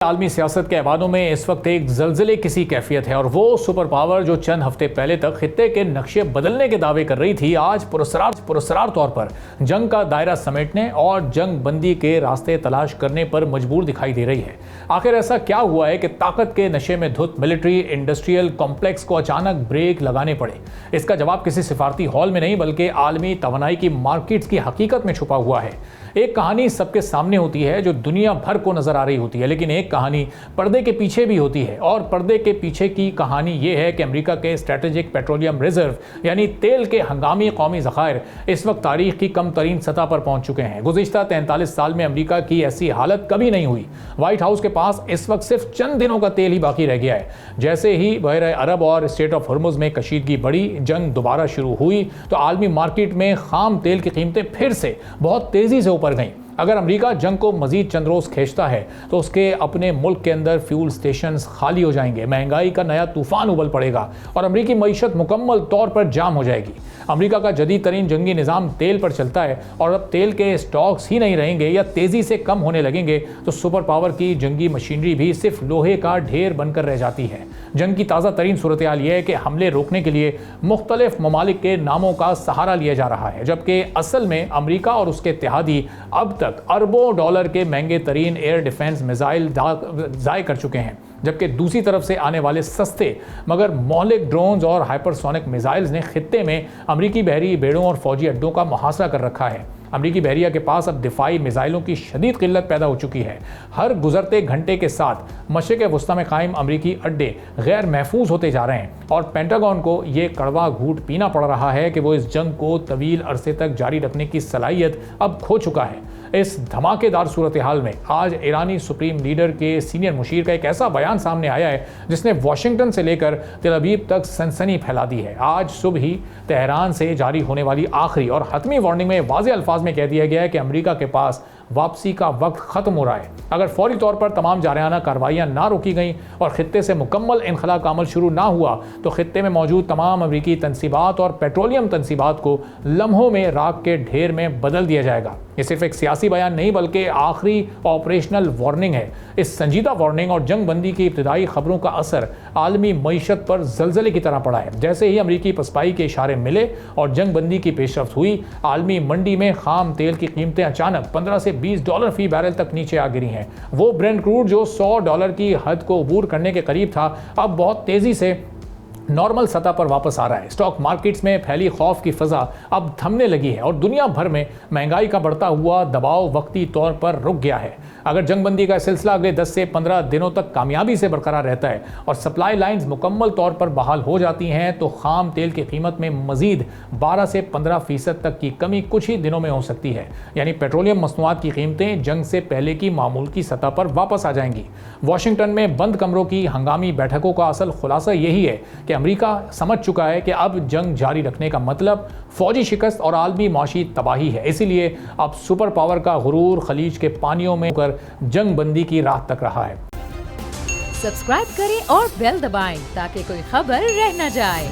आलमी सियासत के ऐवानों में इस वक्त एक जलजले किसी कैफियत है और वो सुपर पावर जो चंद हफ्ते पहले तक खित्ते के नक्शे बदलने के दावे कर रही थी, आज पुरस्कार तौर पर जंग का दायरा समेटने और जंग बंदी के रास्ते तलाश करने पर मजबूर दिखाई दे रही है। आखिर ऐसा क्या हुआ है कि ताकत के नशे में धुत मिलिट्री इंडस्ट्रियल कॉम्प्लेक्स को अचानक ब्रेक लगाने पड़े? इसका जवाब किसी सिफारती हॉल में नहीं बल्कि आलमी तवानाई की मार्केट्स की हकीकत में छुपा हुआ है। एक कहानी सबके सामने होती है जो दुनिया भर को नजर आ रही होती है, लेकिन एक कहानी पर्दे के पीछे भी होती है और पर्दे के पीछे की कहानी यह है कि अमेरिका के स्ट्रेटेजिक पेट्रोलियम रिजर्व यानी तेल के हंगामी कौमी ज़खायर इस वक्त तारीख की कम तरीन सतह पर पहुंच चुके हैं। गुज़िश्ता 43 साल में अमेरिका की ऐसी हालत कभी नहीं हुई। व्हाइट हाउस के पास इस वक्त सिर्फ चंद दिनों का तेल ही बाकी रह गया है। जैसे ही बहर अरब और स्टेट ऑफ हुर्मुज़ में कशीदगी बढ़ी, जंग दोबारा शुरू हुई तो आलमी मार्केट में खाम तेल की कीमतें फिर से बहुत तेजी से ऊपर गईं। अगर अमेरिका जंग को मजीद चंद रोज खींचता है तो उसके अपने मुल्क के अंदर फ्यूल स्टेशंस खाली हो जाएंगे, महंगाई का नया तूफान उबल पड़ेगा और अमेरिकी मईशत मुकम्मल तौर पर जाम हो जाएगी। अमेरिका का जदीद तरीन जंगी निज़ाम तेल पर चलता है और अब तेल के स्टॉक्स ही नहीं रहेंगे या तेज़ी से कम होने लगेंगे तो सुपर पावर की जंगी मशीनरी भी सिर्फ लोहे का ढेर बनकर रह जाती है। जंग की ताज़ा तरीन सूरत हाल यह है कि हमले रोकने के लिए मुख्तलिफ ममालिक के नामों का सहारा लिया जा रहा है, जबकि असल में अमेरिका और उसके इत्तेहादी अब तक अरबों डॉलर के महंगे तरीन एयर डिफेंस मिसाइल ज़ाय कर चुके हैं, जबकि दूसरी तरफ से आने वाले सस्ते मगर मौलिक ड्रोन्स और हाइपरसोनिक मिसाइल्स ने खित्ते में अमरीकी बहरी बेड़ों और फौजी अड्डों का मुहासरा कर रखा है। अमरीकी बहरिया के पास अब दिफाई मिसाइलों की शदीद किल्लत पैदा हो चुकी है। हर गुजरते घंटे के साथ मशरिक़ वस्ता में कायम अमरीकी अड्डे गैर महफूज होते जा रहे हैं और पेंटागन को ये कड़वा घूंट पीना पड़ रहा है कि वो इस जंग को तवील अरसे तक जारी रखने की सलाहियत अब खो चुका है। इस धमाकेदार सूरत हाल में आज ईरानी सुप्रीम लीडर के सीनियर मुशीर का एक ऐसा बयान सामने आया है जिसने वाशिंगटन से लेकर तेल अवीव तक सनसनी फैला दी है। आज सुबह ही तेहरान से जारी होने वाली आखिरी और हतमी वार्निंग में वाज़ेह अल्फाज में कह दिया गया है कि अमेरिका के पास वापसी का वक्त ख़त्म हो रहा है। अगर फौरी तौर पर तमाम जारहाना कार्रवाइयाँ ना रोकी गईं और खित्ते से मुकम्मल इनखला का अमल शुरू ना हुआ तो खित्ते में मौजूद तमाम अमरीकी तनसीबात और पेट्रोलियम तनसीबात को लम्हों में राख के ढेर में बदल दिया जाएगा। ये सिर्फ एक सियासी बयान नहीं बल्कि आखिरी ऑपरेशनल वार्निंग है। इस संजीदा वार्निंग और जंग बंदी की इब्तदाई खबरों का असर आलमी मईशत पर जलजले की तरह पड़ा है। जैसे ही अमरीकी पसपाई के इशारे मिले और जंग बंदी की पेशरफ्त हुई, आलमी मंडी में खाम तेल की कीमतें अचानक 15 से $20 फी बैरल तक नीचे आ गिरी हैं। वो ब्रेंट क्रूड जो $100 की हद को अबूर करने के करीब था, अब बहुत तेजी से नॉर्मल सतह पर वापस आ रहा है। स्टॉक मार्केट्स में फैली खौफ की फजा अब थमने लगी है और दुनिया भर में महंगाई का बढ़ता हुआ दबाव वक्ती तौर पर रुक गया है। अगर जंगबंदी का सिलसिला अगले 10 से 15 दिनों तक कामयाबी से बरकरार रहता है और सप्लाई लाइंस मुकम्मल तौर पर बहाल हो जाती हैं तो खाम तेल की कीमत में मजीद 12 से 15% तक की कमी कुछ ही दिनों में हो सकती है। यानी पेट्रोलियम मसनूआत की कीमतें जंग से पहले की मामूल की सतह पर वापस आ जाएंगी। वाशिंगटन में बंद कमरों की हंगामी बैठकों का असल खुलासा यही है कि अमेरिका समझ चुका है कि अब जंग जारी रखने का मतलब फौजी शिकस्त और आलमी माशी तबाही है। इसीलिए अब सुपर पावर का गुरूर खलीज के पानियों में होकर जंग बंदी की राह तक रहा है। सब्सक्राइब करें और बेल दबाएं ताकि कोई खबर रह न जाए।